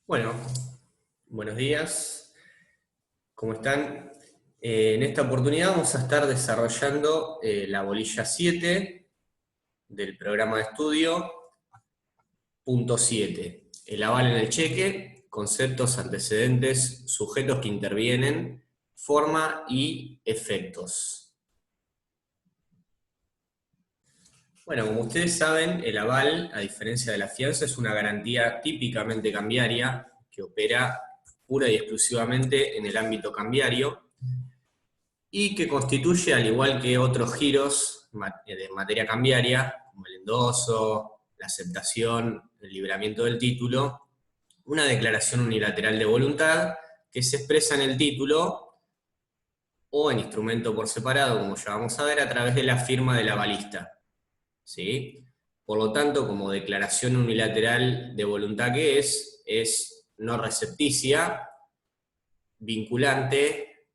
Bueno, buenos días, ¿cómo están? En esta oportunidad vamos a estar desarrollando la bolilla 7 del programa de estudio, punto 7. El aval en el cheque, conceptos, antecedentes, sujetos que intervienen, forma y efectos. Bueno, como ustedes saben, el aval, a diferencia de la fianza, es una garantía típicamente cambiaria que opera pura y exclusivamente en el ámbito cambiario y que constituye, al igual que otros giros de materia cambiaria, como el endoso, la aceptación, el libramiento del título, una declaración unilateral de voluntad que se expresa en el título o en instrumento por separado, como ya vamos a ver, a través de la firma del avalista. ¿Sí? Por lo tanto, como declaración unilateral de voluntad que es no recepticia, vinculante,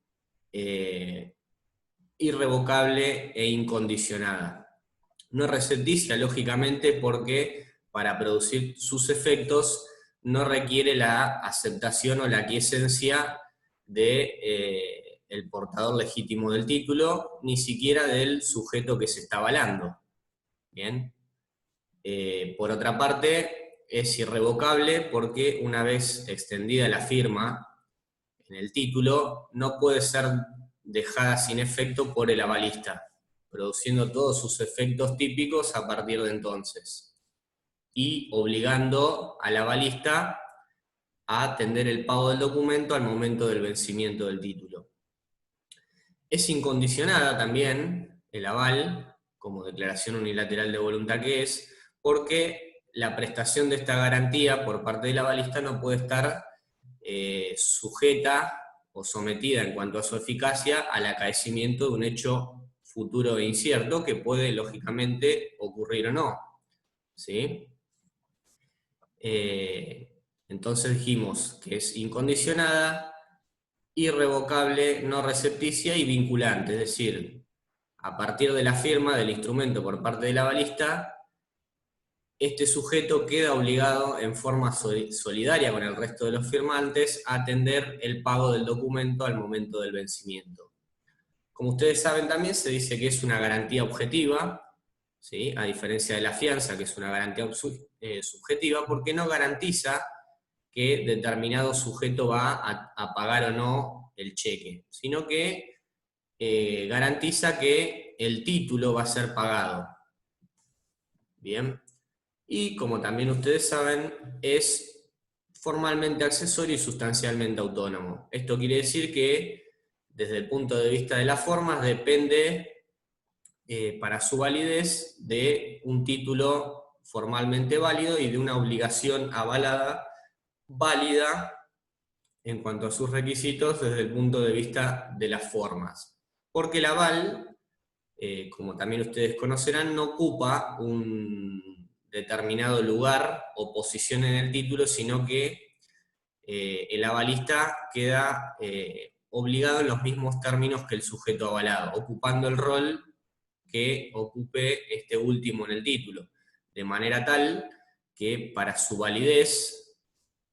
irrevocable e incondicionada. No recepticia, lógicamente, porque para producir sus efectos no requiere la aceptación o la aquiescencia de el portador legítimo del título, ni siquiera del sujeto que se está avalando. Bien. Por otra parte, es irrevocable porque una vez extendida la firma en el título, no puede ser dejada sin efecto por el avalista, produciendo todos sus efectos típicos a partir de entonces, y obligando al avalista a atender el pago del documento al momento del vencimiento del título. Es incondicionada también el aval, como declaración unilateral de voluntad que es, porque la prestación de esta garantía por parte del avalista no puede estar sujeta o sometida en cuanto a su eficacia al acaecimiento de un hecho futuro e incierto que puede lógicamente ocurrir o no. ¿Sí? Entonces dijimos que es incondicionada, irrevocable, no recepticia y vinculante, es decir, a partir de la firma del instrumento por parte del avalista, este sujeto queda obligado en forma solidaria con el resto de los firmantes a atender el pago del documento al momento del vencimiento. Como ustedes saben también se dice que es una garantía objetiva, ¿sí? A diferencia de la fianza, que es una garantía subjetiva, porque no garantiza que determinado sujeto va a pagar o no el cheque, sino que garantiza que el título va a ser pagado. Bien. Y como también ustedes saben, es formalmente accesorio y sustancialmente autónomo. Esto quiere decir que desde el punto de vista de las formas depende para su validez de un título formalmente válido y de una obligación avalada válida en cuanto a sus requisitos desde el punto de vista de las formas. Porque el aval, como también ustedes conocerán, no ocupa un determinado lugar o posición en el título, sino que el avalista queda obligado en los mismos términos que el sujeto avalado, ocupando el rol que ocupe este último en el título, de manera tal que para su validez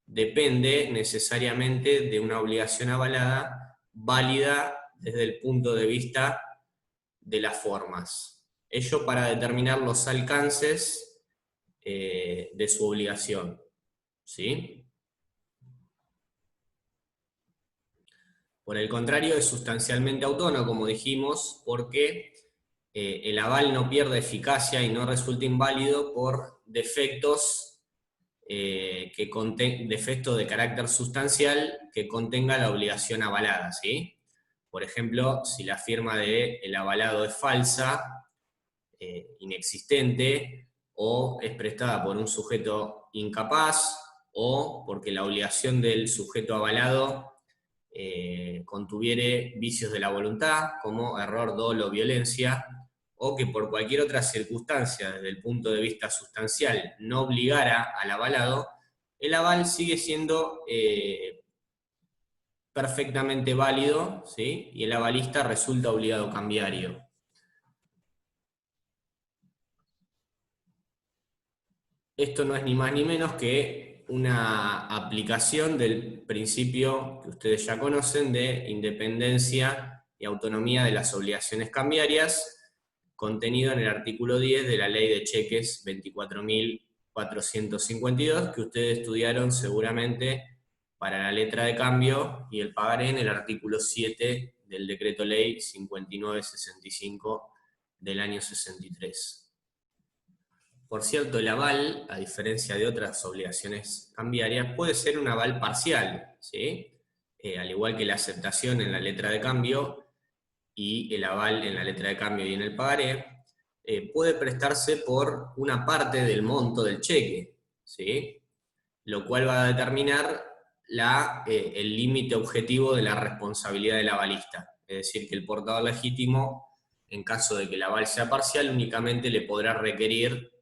depende necesariamente de una obligación avalada válida desde el punto de vista de las formas. Ello para determinar los alcances de su obligación. ¿Sí? Por el contrario, es sustancialmente autónomo, como dijimos, porque el aval no pierde eficacia y no resulta inválido por defectos, defectos de carácter sustancial que contenga la obligación avalada. ¿Sí? Por ejemplo, si la firma del avalado es falsa, inexistente, o es prestada por un sujeto incapaz, o porque la obligación del sujeto avalado contuviere vicios de la voluntad, como error, dolo, violencia, o que por cualquier otra circunstancia, desde el punto de vista sustancial, no obligara al avalado, el aval sigue siendo perfectamente válido, ¿sí? Y el avalista resulta obligado cambiario. Esto no es ni más ni menos que una aplicación del principio que ustedes ya conocen de independencia y autonomía de las obligaciones cambiarias, contenido en el artículo 10 de la Ley de Cheques 24.452, que ustedes estudiaron seguramente para la letra de cambio y el pagaré en el artículo 7 del Decreto Ley 5965 del año 63. Por cierto, el aval, a diferencia de otras obligaciones cambiarias, puede ser un aval parcial, ¿sí? Al igual que la aceptación en la letra de cambio y el aval en la letra de cambio y en el pagaré, puede prestarse por una parte del monto del cheque, ¿sí? Lo cual va a determinar el límite objetivo de la responsabilidad del avalista. Es decir, que el portador legítimo, en caso de que el aval sea parcial, únicamente le podrá requerir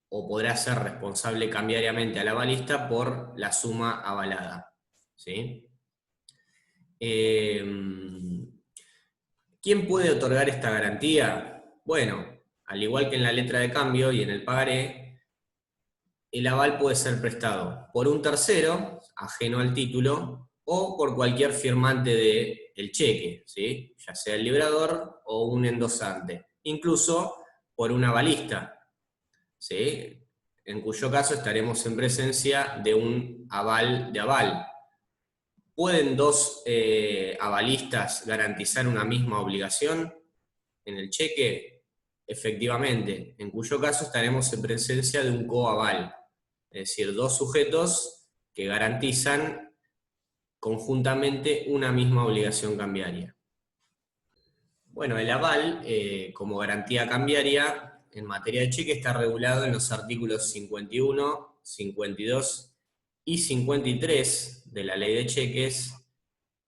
o podrá ser responsable cambiariamente al avalista por la suma avalada, ¿sí? ¿Quién puede otorgar esta garantía? Bueno, al igual que en la letra de cambio y en el pagaré, el aval puede ser prestado por un tercero, ajeno al título, o por cualquier firmante del cheque, ¿sí? Ya sea el librador o un endosante, incluso por un avalista, ¿sí? En cuyo caso estaremos en presencia de un aval de aval. ¿Pueden dos avalistas garantizar una misma obligación en el cheque? Efectivamente, en cuyo caso estaremos en presencia de un coaval, es decir, dos sujetos que garantizan conjuntamente una misma obligación cambiaria. Bueno, el aval, como garantía cambiaria, en materia de cheque está regulado en los artículos 51, 52 y 53 de la Ley de Cheques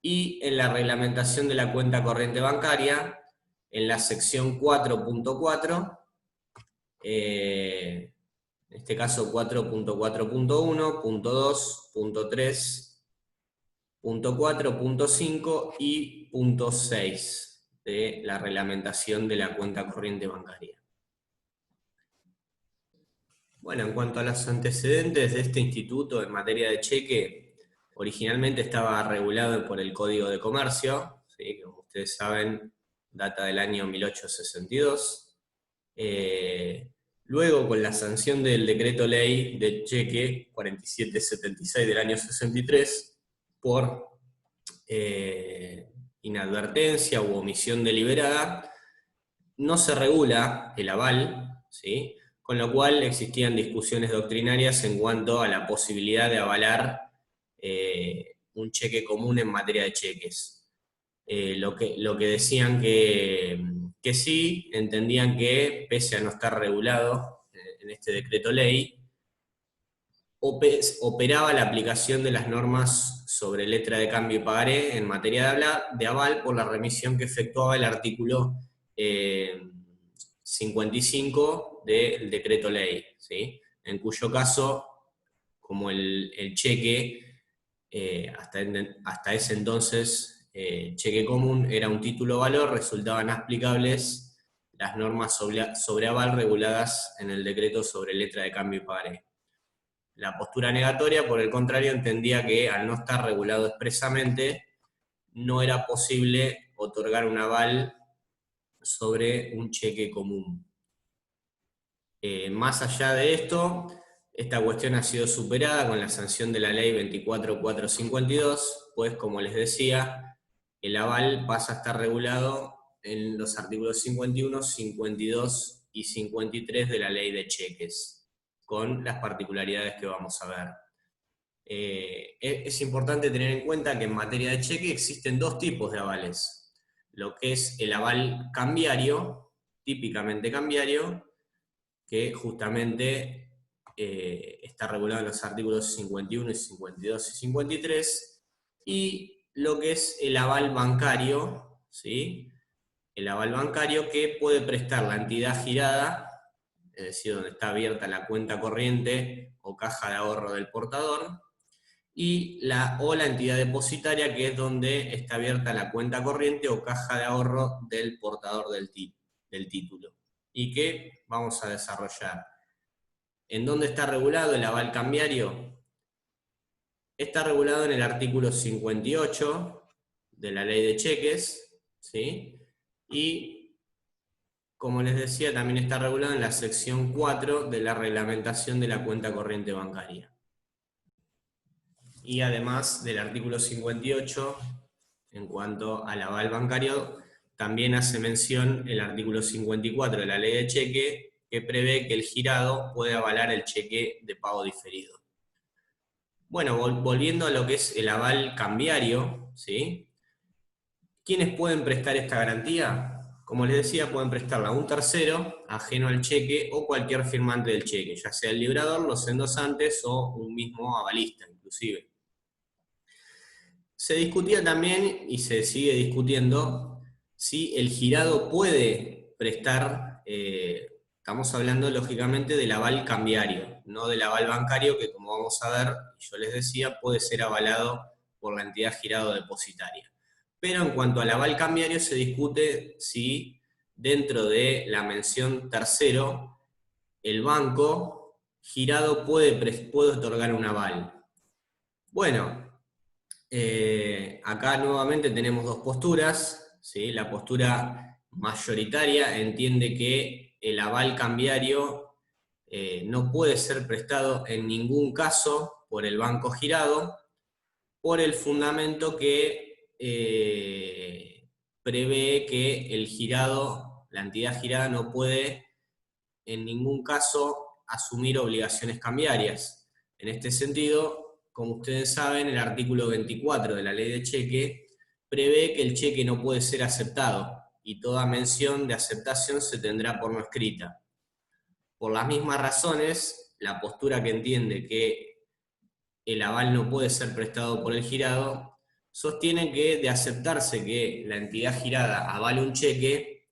y en la reglamentación de la cuenta corriente bancaria, en la sección 4.4, en este caso 4.4.1, punto 2, punto 3, punto 4, punto 5 y punto 6 de la reglamentación de la cuenta corriente bancaria. Bueno, en cuanto a los antecedentes de este instituto en materia de cheque, originalmente estaba regulado por el Código de Comercio, ¿sí? Que como ustedes saben, data del año 1862. Luego, con la sanción del Decreto Ley de Cheque 4776 del año 63, por inadvertencia u omisión deliberada, no se regula el aval, ¿sí? Con lo cual existían discusiones doctrinarias en cuanto a la posibilidad de avalar un cheque común en materia de cheques. Lo que decían que sí, entendían que, pese a no estar regulado en este decreto ley, operaba la aplicación de las normas sobre letra de cambio y pagaré en materia de aval por la remisión que efectuaba el artículo 55 del decreto ley, ¿sí? En cuyo caso, como el cheque, hasta ese entonces, cheque común era un título valor, resultaban aplicables las normas sobre aval reguladas en el decreto sobre letra de cambio y pagaré. La postura negatoria, por el contrario, entendía que al no estar regulado expresamente, no era posible otorgar un aval sobre un cheque común. Más allá de esto, esta cuestión ha sido superada con la sanción de la ley 24.452, pues como les decía, el aval pasa a estar regulado en los artículos 51, 52 y 53 de la ley de cheques, con las particularidades que vamos a ver. Es importante tener en cuenta que en materia de cheque existen dos tipos de avales. Lo que es el aval cambiario, típicamente cambiario, que justamente está regulado en los artículos 51, 52 y 53, y lo que es el aval bancario, ¿sí? El aval bancario que puede prestar la entidad girada, es decir, donde está abierta la cuenta corriente o caja de ahorro del portador, o la entidad depositaria, que es donde está abierta la cuenta corriente o caja de ahorro del portador del título, y que vamos a desarrollar. ¿En dónde está regulado el aval cambiario? Está regulado en el artículo 58 de la ley de cheques, ¿sí? Y, como les decía, también está regulado en la sección 4 de la reglamentación de la cuenta corriente bancaria. Y además del artículo 58, en cuanto al aval bancario, también hace mención el artículo 54 de la ley de cheque, que prevé que el girado puede avalar el cheque de pago diferido. Bueno, volviendo a lo que es el aval cambiario, ¿sí? ¿Quiénes pueden prestar esta garantía? Como les decía, pueden prestarla a un tercero, ajeno al cheque, o cualquier firmante del cheque, ya sea el librador, los endosantes o un mismo avalista, inclusive. Se discutía también, y se sigue discutiendo, si el girado puede prestar, estamos hablando lógicamente del aval cambiario, no del aval bancario, que como vamos a ver, yo les decía, puede ser avalado por la entidad girado depositaria. Pero en cuanto al aval cambiario se discute si dentro de la mención tercero, el banco girado puede otorgar un aval. Bueno, acá nuevamente tenemos dos posturas, ¿sí? La postura mayoritaria entiende que el aval cambiario no puede ser prestado en ningún caso por el banco girado, por el fundamento que prevé que el girado, la entidad girada no puede en ningún caso asumir obligaciones cambiarias. En este sentido, como ustedes saben, el artículo 24 de la ley de cheque prevé que el cheque no puede ser aceptado y toda mención de aceptación se tendrá por no escrita. Por las mismas razones, la postura que entiende que el aval no puede ser prestado por el girado sostiene que de aceptarse que la entidad girada avale un cheque,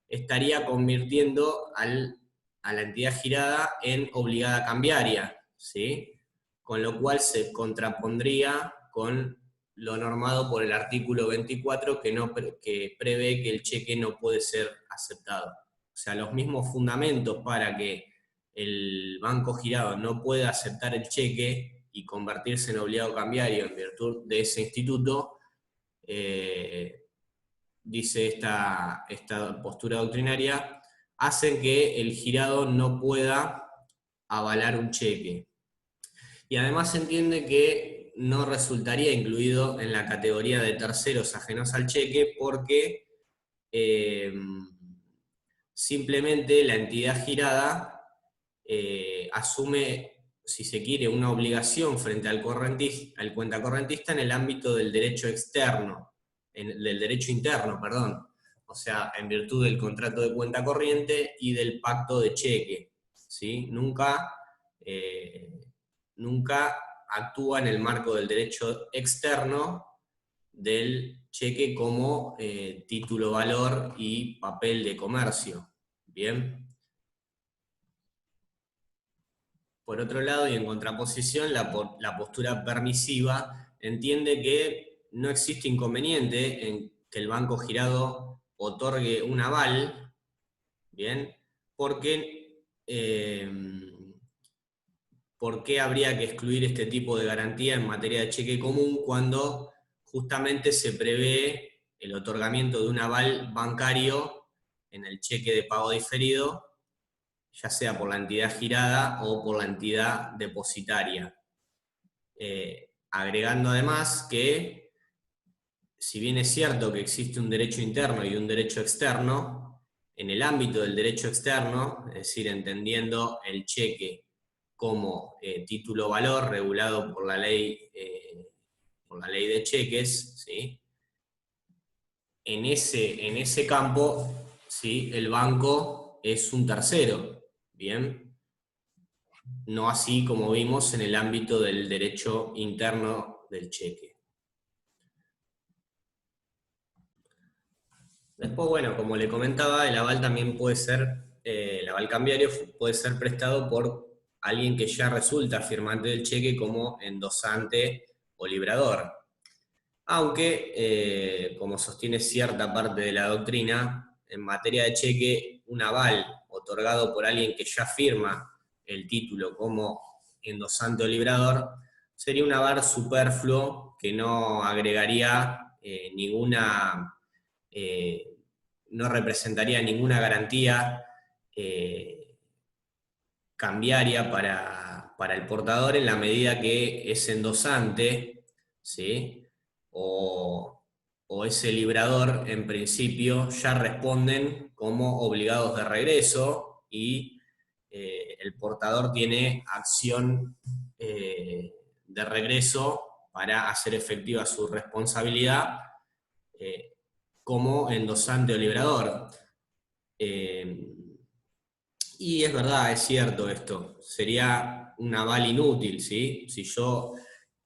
estaría convirtiendo a la entidad girada en obligada cambiaria, ¿sí? Con lo cual se contrapondría con lo normado por el artículo 24 que prevé que el cheque no puede ser aceptado. O sea, los mismos fundamentos para que el banco girado no pueda aceptar el cheque y convertirse en obligado cambiario en virtud de ese instituto, dice esta postura doctrinaria, hacen que el girado no pueda avalar un cheque. Y además se entiende que no resultaría incluido en la categoría de terceros ajenos al cheque porque simplemente la entidad girada asume, si se quiere, una obligación frente al cuenta correntista en el ámbito del derecho externo, del derecho interno, perdón. O sea, en virtud del contrato de cuenta corriente y del pacto de cheque, ¿sí? Nunca actúa en el marco del derecho externo del cheque como título valor y papel de comercio. Bien. Por otro lado, y en contraposición, la postura permisiva entiende que no existe inconveniente en que el banco girado otorgue un aval, ¿bien? Porque ¿por qué habría que excluir este tipo de garantía en materia de cheque común cuando justamente se prevé el otorgamiento de un aval bancario en el cheque de pago diferido, ya sea por la entidad girada o por la entidad depositaria? Agregando además que, si bien es cierto que existe un derecho interno y un derecho externo, en el ámbito del derecho externo, es decir, entendiendo el cheque como título valor regulado por la ley de cheques, ¿sí? En ese campo, ¿sí? El banco es un tercero, ¿bien? No así como vimos en el ámbito del derecho interno del cheque. Después, bueno, como le comentaba, el aval también puede ser, el aval cambiario puede ser prestado por alguien que ya resulta firmante del cheque como endosante o librador. Aunque, como sostiene cierta parte de la doctrina, en materia de cheque, un aval otorgado por alguien que ya firma el título como endosante o librador, sería un aval superfluo que no agregaría no representaría ninguna garantía cambiaria para el portador en la medida que ese endosante, ¿sí? o ese librador, en principio, ya responden como obligados de regreso y el portador tiene acción de regreso para hacer efectiva su responsabilidad como endosante o librador. Y es verdad, es cierto esto. Sería un aval inútil, ¿sí? Si yo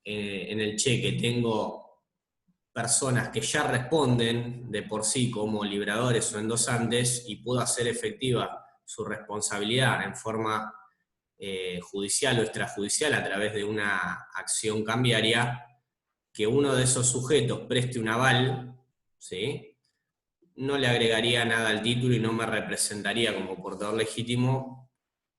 en el cheque tengo personas que ya responden de por sí como libradores o endosantes y puedo hacer efectiva su responsabilidad en forma judicial o extrajudicial a través de una acción cambiaria, que uno de esos sujetos preste un aval, ¿sí? No le agregaría nada al título y no me representaría como portador legítimo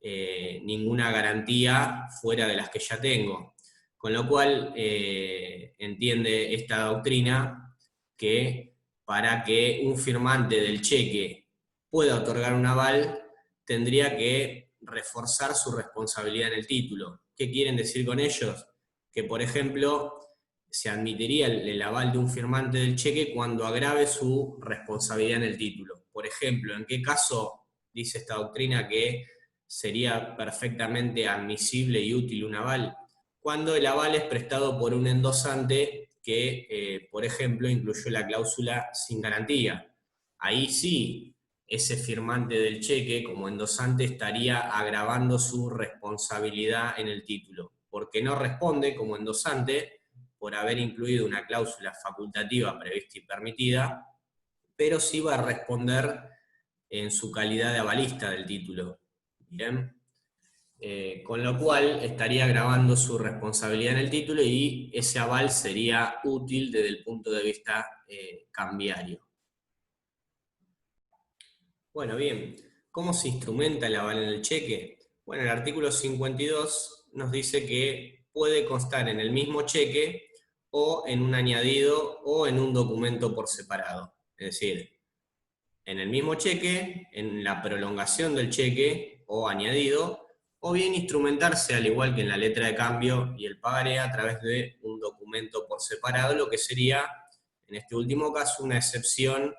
ninguna garantía fuera de las que ya tengo. Con lo cual entiende esta doctrina que para que un firmante del cheque pueda otorgar un aval, tendría que reforzar su responsabilidad en el título. ¿Qué quieren decir con ellos? Que, por ejemplo, se admitiría el aval de un firmante del cheque cuando agrave su responsabilidad en el título. Por ejemplo, ¿en qué caso dice esta doctrina que sería perfectamente admisible y útil un aval? Cuando el aval es prestado por un endosante que, por ejemplo, incluyó la cláusula sin garantía. Ahí sí, ese firmante del cheque como endosante estaría agravando su responsabilidad en el título, porque no responde como endosante por haber incluido una cláusula facultativa prevista y permitida, pero sí va a responder en su calidad de avalista del título. ¿Bien? Con lo cual estaría agravando su responsabilidad en el título y ese aval sería útil desde el punto de vista cambiario. Bueno, bien, ¿cómo se instrumenta el aval en el cheque? Bueno, el artículo 52 nos dice que puede constar en el mismo cheque o en un añadido o en un documento por separado. Es decir, en el mismo cheque, en la prolongación del cheque o añadido, o bien instrumentarse al igual que en la letra de cambio y el pagaré a través de un documento por separado, lo que sería, en este último caso, una excepción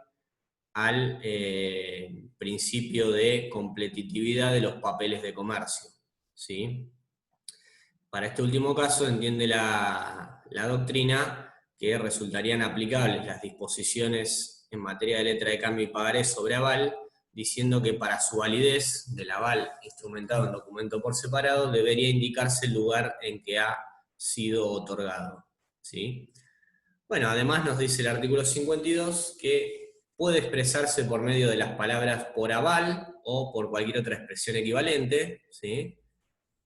al principio de completitividad de los papeles de comercio, ¿sí? Para este último caso entiende la doctrina que resultarían aplicables las disposiciones en materia de letra de cambio y pagaré sobre aval, diciendo que para su validez del aval instrumentado en documento por separado debería indicarse el lugar en que ha sido otorgado, ¿sí? Bueno, además nos dice el artículo 52 que puede expresarse por medio de las palabras por aval o por cualquier otra expresión equivalente, ¿sí?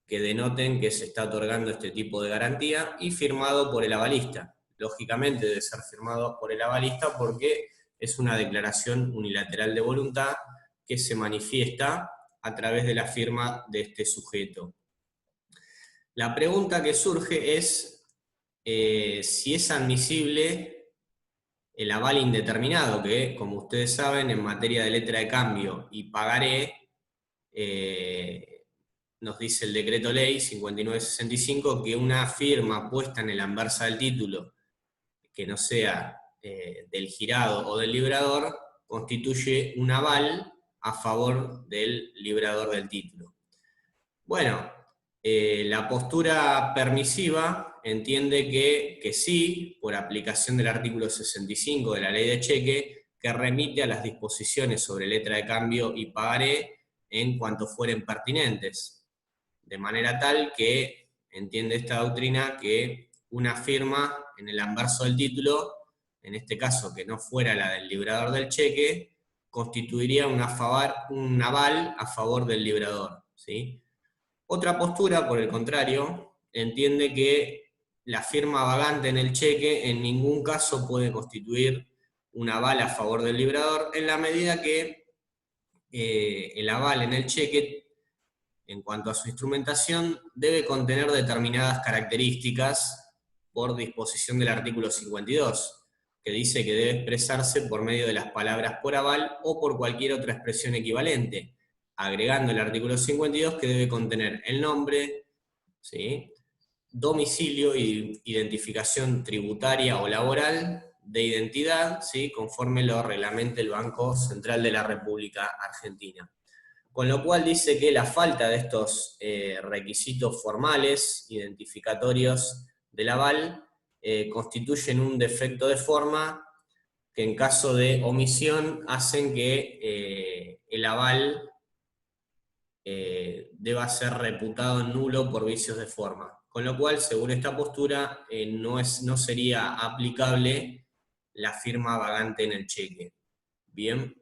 Que denoten que se está otorgando este tipo de garantía y firmado por el avalista. Lógicamente debe ser firmado por el avalista porque es una declaración unilateral de voluntad que se manifiesta a través de la firma de este sujeto. La pregunta que surge es si es admisible el aval indeterminado, que, como ustedes saben, en materia de letra de cambio y pagaré, nos dice el decreto ley 5965 que una firma puesta en el anversa del título, que no sea del girado o del librador, constituye un aval a favor del librador del título. Bueno, la postura permisiva entiende que sí, por aplicación del artículo 65 de la ley de cheque, que remite a las disposiciones sobre letra de cambio y pagaré en cuanto fueren pertinentes. De manera tal que entiende esta doctrina que una firma en el anverso del título, en este caso que no fuera la del librador del cheque, constituiría un aval a favor del librador, ¿sí? Otra postura, por el contrario, entiende que la firma vagante en el cheque en ningún caso puede constituir un aval a favor del librador, en la medida que el aval en el cheque en cuanto a su instrumentación, debe contener determinadas características por disposición del artículo 52, que dice que debe expresarse por medio de las palabras por aval o por cualquier otra expresión equivalente, agregando el artículo 52 que debe contener el nombre, ¿sí?, domicilio y identificación tributaria o laboral de identidad, ¿sí?, conforme lo reglamente el Banco Central de la República Argentina. Con lo cual dice que la falta de estos requisitos formales, identificatorios del aval, constituyen un defecto de forma que en caso de omisión hacen que el aval deba ser reputado nulo por vicios de forma. Con lo cual, según esta postura, no sería aplicable la firma vagante en el cheque. Bien.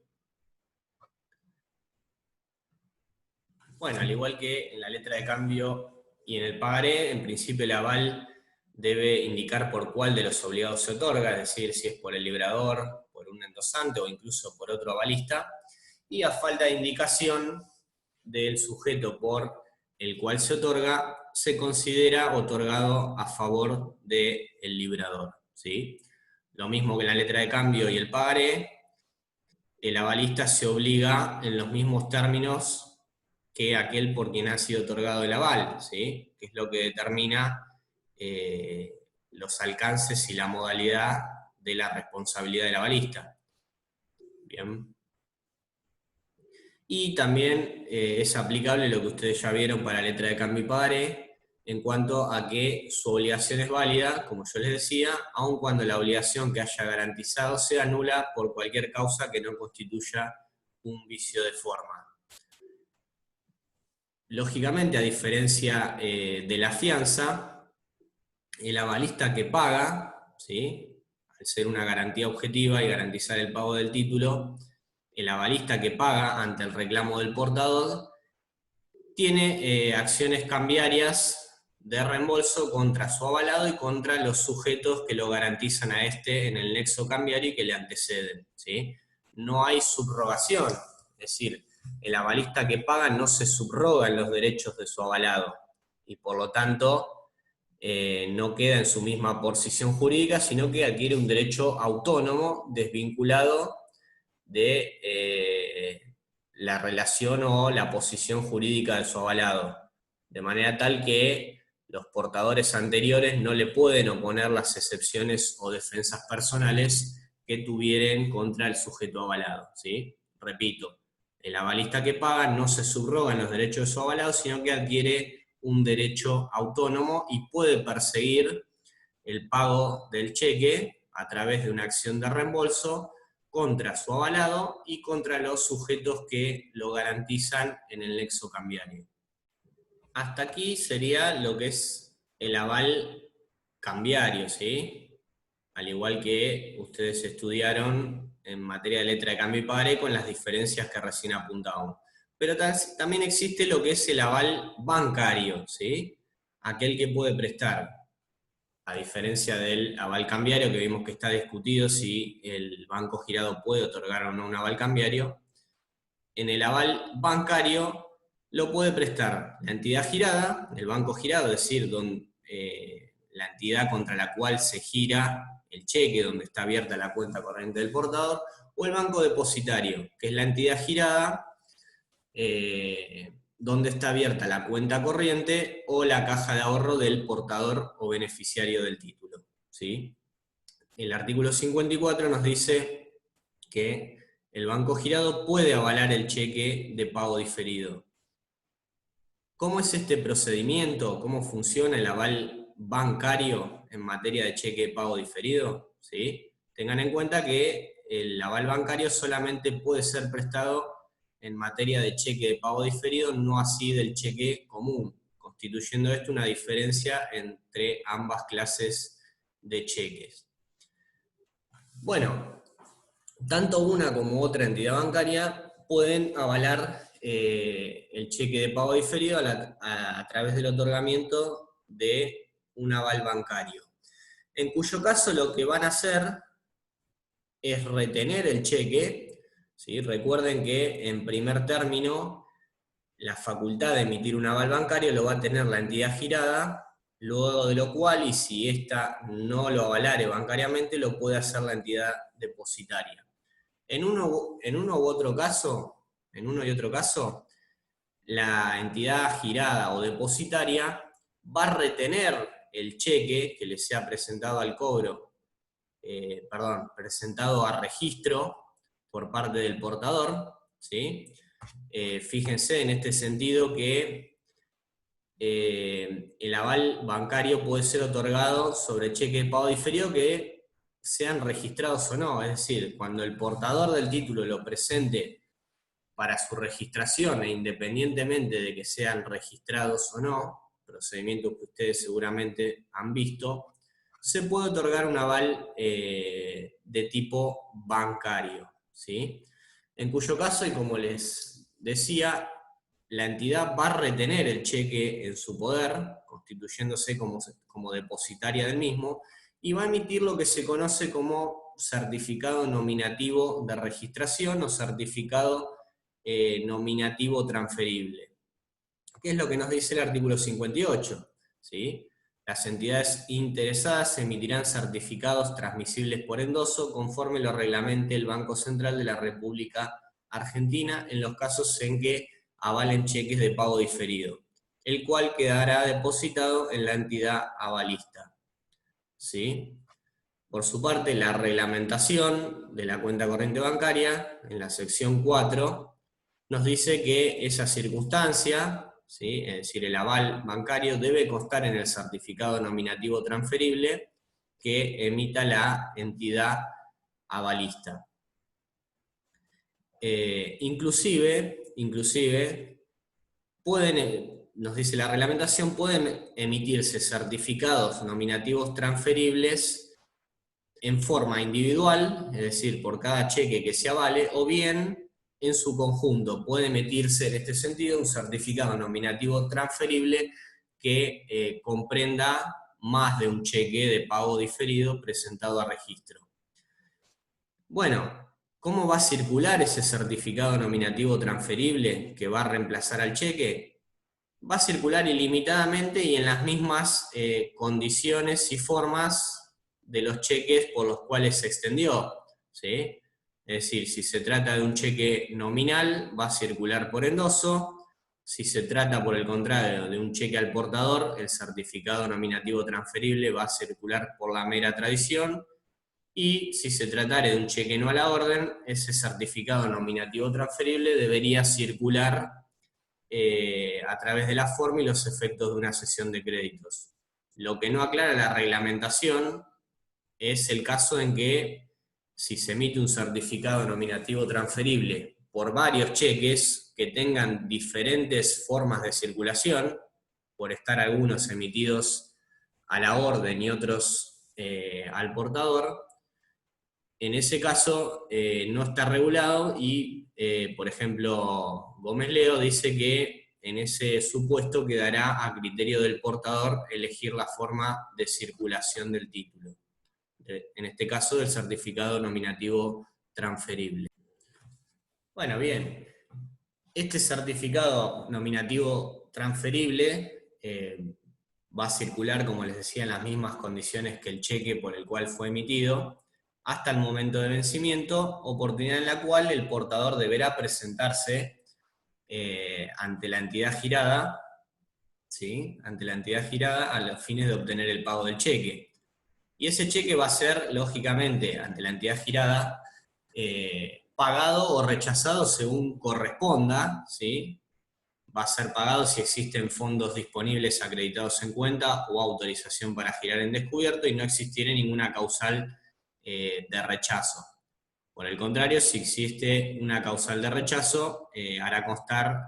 Bueno, al igual que en la letra de cambio y en el pagaré, en principio el aval debe indicar por cuál de los obligados se otorga, es decir, si es por el librador, por un endosante o incluso por otro avalista, y a falta de indicación del sujeto por el cual se otorga, se considera otorgado a favor del librador, ¿sí? Lo mismo que en la letra de cambio y el pagaré, el avalista se obliga en los mismos términos que aquel por quien ha sido otorgado el aval, ¿sí?, que es lo que determina los alcances y la modalidad de la responsabilidad del avalista. Bien. Y también es aplicable lo que ustedes ya vieron para la letra de cambio y pagaré, en cuanto a que su obligación es válida, como yo les decía, aun cuando la obligación que haya garantizado sea nula por cualquier causa que no constituya un vicio de forma. Lógicamente, a diferencia de la fianza, el avalista que paga, ¿sí?, al ser una garantía objetiva y garantizar el pago del título, el avalista que paga ante el reclamo del portador tiene acciones cambiarias de reembolso contra su avalado y contra los sujetos que lo garantizan a este en el nexo cambiario y que le anteceden, ¿sí? No hay subrogación, es decir, el avalista que paga no se subroga en los derechos de su avalado, y por lo tanto no queda en su misma posición jurídica, sino que adquiere un derecho autónomo, desvinculado de la relación o la posición jurídica de su avalado, de manera tal que los portadores anteriores no le pueden oponer las excepciones o defensas personales que tuvieran contra el sujeto avalado, ¿sí? Repito, el avalista que paga no se subroga en los derechos de su avalado, sino que adquiere un derecho autónomo y puede perseguir el pago del cheque a través de una acción de reembolso contra su avalado y contra los sujetos que lo garantizan en el nexo cambiario. Hasta aquí sería lo que es el aval cambiario, ¿sí? Al igual que ustedes estudiaron en materia de letra de cambio y pagaré con las diferencias que recién apuntábamos. Pero también existe lo que es el aval bancario, ¿sí? Aquel que puede prestar, a diferencia del aval cambiario, que vimos que está discutido si el banco girado puede otorgar o no un aval cambiario. En el aval bancario lo puede prestar la entidad girada, el banco girado, es decir, la entidad contra la cual se gira el cheque, donde está abierta la cuenta corriente del portador, o el banco depositario, que es la entidad girada, donde está abierta la cuenta corriente o la caja de ahorro del portador o beneficiario del título, ¿sí? El artículo 54 nos dice que el banco girado puede avalar el cheque de pago diferido. ¿Cómo es este procedimiento? ¿Cómo funciona el aval bancario en materia de cheque de pago diferido? ¿Sí? Tengan en cuenta que el aval bancario solamente puede ser prestado en materia de cheque de pago diferido, no así del cheque común, constituyendo esto una diferencia entre ambas clases de cheques. Bueno, tanto una como otra entidad bancaria pueden avalar el cheque de pago diferido a través del otorgamiento de un aval bancario, en cuyo caso lo que van a hacer es retener el cheque, ¿sí? Recuerden que en primer término la facultad de emitir un aval bancario lo va a tener la entidad girada, luego de lo cual, y si ésta no lo avalare bancariamente, lo puede hacer la entidad depositaria. En uno u otro caso, en uno y otro caso, la entidad girada o depositaria va a retener el cheque que le sea presentado al cobro, presentado a registro por parte del portador, ¿sí? Fíjense en este sentido que el aval bancario puede ser otorgado sobre cheque de pago diferido que sean registrados o no, es decir, cuando el portador del título lo presente para su registración e independientemente de que sean registrados o no, procedimientos que ustedes seguramente han visto, se puede otorgar un aval de tipo bancario, ¿sí? En cuyo caso, y como les decía, la entidad va a retener el cheque en su poder, constituyéndose como depositaria del mismo, y va a emitir lo que se conoce como certificado nominativo de registración o certificado nominativo transferible. ¿Qué es lo que nos dice el artículo 58? ¿Sí? Las entidades interesadas emitirán certificados transmisibles por endoso conforme lo reglamente el Banco Central de la República Argentina en los casos en que avalen cheques de pago diferido, el cual quedará depositado en la entidad avalista. ¿Sí? Por su parte, la reglamentación de la cuenta corriente bancaria, en la sección 4, nos dice que esa circunstancia, ¿sí? Es decir, el aval bancario, debe constar en el certificado nominativo transferible que emita la entidad avalista. Inclusive, nos dice la reglamentación, pueden emitirse certificados nominativos transferibles en forma individual, es decir, por cada cheque que se avale, o bien en su conjunto. Puede emitirse en este sentido un certificado nominativo transferible que comprenda más de un cheque de pago diferido presentado a registro. Bueno, ¿cómo va a circular ese certificado nominativo transferible que va a reemplazar al cheque? Va a circular ilimitadamente y en las mismas condiciones y formas de los cheques por los cuales se extendió, ¿sí? Es decir, si se trata de un cheque nominal, va a circular por endoso. Si se trata, por el contrario, de un cheque al portador, el certificado nominativo transferible va a circular por la mera tradición. Y si se tratara de un cheque no a la orden, ese certificado nominativo transferible debería circular a través de la forma y los efectos de una cesión de créditos. Lo que no aclara la reglamentación es el caso en que si se emite un certificado nominativo transferible por varios cheques que tengan diferentes formas de circulación, por estar algunos emitidos a la orden y otros al portador, en ese caso no está regulado y, por ejemplo, Gómez Leo dice que en ese supuesto quedará a criterio del portador elegir la forma de circulación del título. En este caso, del certificado nominativo transferible. Bueno, bien. Este certificado nominativo transferible va a circular, como les decía, en las mismas condiciones que el cheque por el cual fue emitido, hasta el momento de vencimiento, oportunidad en la cual el portador deberá presentarse ante la entidad girada, ¿sí? Ante la entidad girada a los fines de obtener el pago del cheque. Y ese cheque va a ser, lógicamente, ante la entidad girada, pagado o rechazado según corresponda, ¿sí? Va a ser pagado si existen fondos disponibles acreditados en cuenta o autorización para girar en descubierto y no existiera ninguna causal de rechazo. Por el contrario, si existe una causal de rechazo, hará constar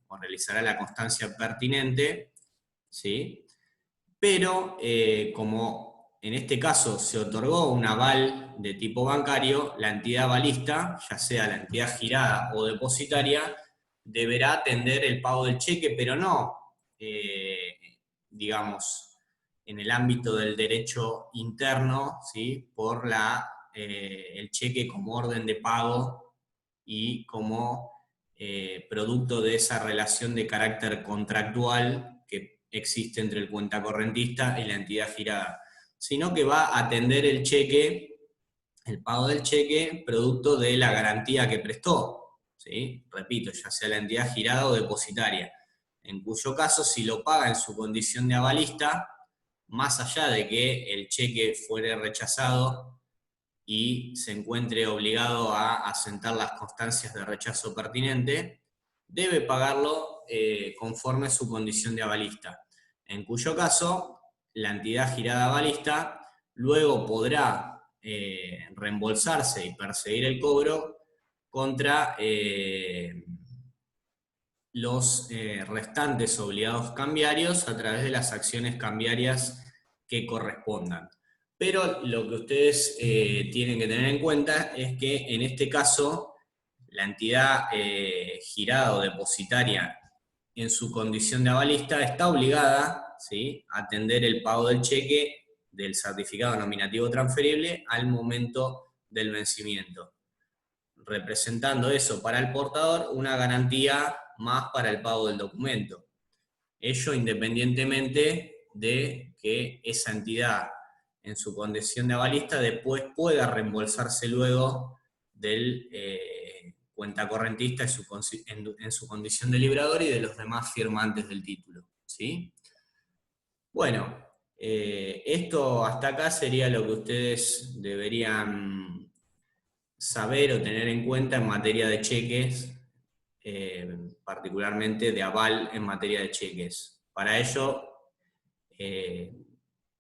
o realizará la constancia pertinente, ¿sí? Pero como en este caso se otorgó un aval de tipo bancario, la entidad avalista, ya sea la entidad girada o depositaria, deberá atender el pago del cheque, pero no, digamos, en el ámbito del derecho interno, ¿sí? Por el cheque como orden de pago y como producto de esa relación de carácter contractual que existe entre el cuentacorrentista y la entidad girada, sino que va a atender el cheque, el pago del cheque, producto de la garantía que prestó, ¿sí? Repito, ya sea la entidad girada o depositaria, en cuyo caso, si lo paga en su condición de avalista, más allá de que el cheque fuere rechazado y se encuentre obligado a asentar las constancias de rechazo pertinente, debe pagarlo conforme a su condición de avalista, en cuyo caso la entidad girada avalista luego podrá reembolsarse y perseguir el cobro contra los restantes obligados cambiarios a través de las acciones cambiarias que correspondan. Pero lo que ustedes tienen que tener en cuenta es que en este caso la entidad girada o depositaria en su condición de avalista está obligada, ¿sí?, a atender el pago del cheque del certificado nominativo transferible al momento del vencimiento, representando eso para el portador una garantía más para el pago del documento. Ello independientemente de que esa entidad en su condición de avalista después pueda reembolsarse luego del cuentacorrentista en su condición de librador y de los demás firmantes del título, ¿sí? Bueno, esto hasta acá sería lo que ustedes deberían saber o tener en cuenta en materia de cheques, particularmente de aval en materia de cheques. Para ello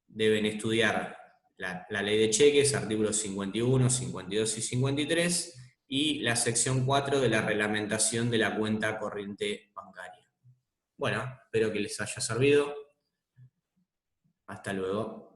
deben estudiar la ley de cheques, artículos 51, 52 y 53, y la sección 4 de la reglamentación de la cuenta corriente bancaria. Bueno, espero que les haya servido. Hasta luego.